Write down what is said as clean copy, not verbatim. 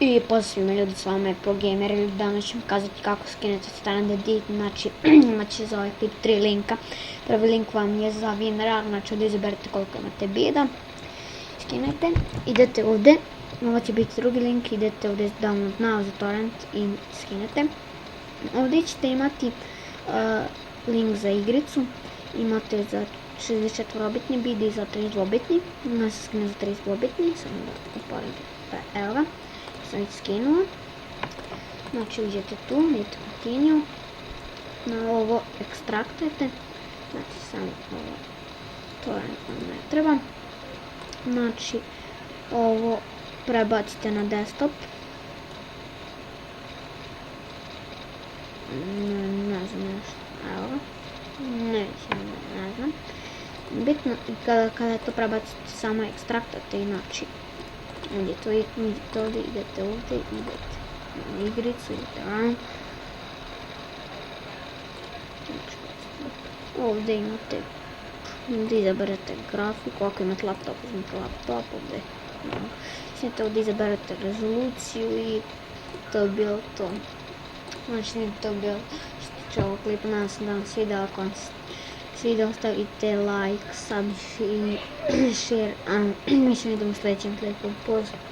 I pozdrav svima ljudi, s vama je ProGamer i danas ću vam kazati kako skinete Stand Edit. Znači, imat za ovaj klip 3 linka. Prvi link vam je za WinRAR, znači ovdje izaberete koliko imate bida. Skinete, idete ovdje, ovo će biti drugi link, idete ovdje download now za torrent i skinete. Ovdje ćete imati link za igricu, imate za 64-bitni bid i za 32-bitni. Ima se skine za 32-bitni, samo da uporedite, pa evo ga. Sam već skinula. Znači uđete tu, idete continue, na ovo ekstraktujete, znači samo ovo torrent nam ne treba, znači ovo prebacite na desktop, ne znam nešto, evo ga, ne znam, bitno kada to prebacite samo ekstraktujete, znači idete ovdje, idete na igricu, idete van. Ovdje imate, ovdje izaberete grafiku, ako imate laptop, uzmite laptop, ovdje. Ovdje izaberete rezoluciju i to je bilo to. Znači to je bilo što se tiče ovog klipa, nadam se da vam svidio, ako vam svidio ostavite like, sub i share, a mi se vidimo u sljedećem klipu. Pozdrav!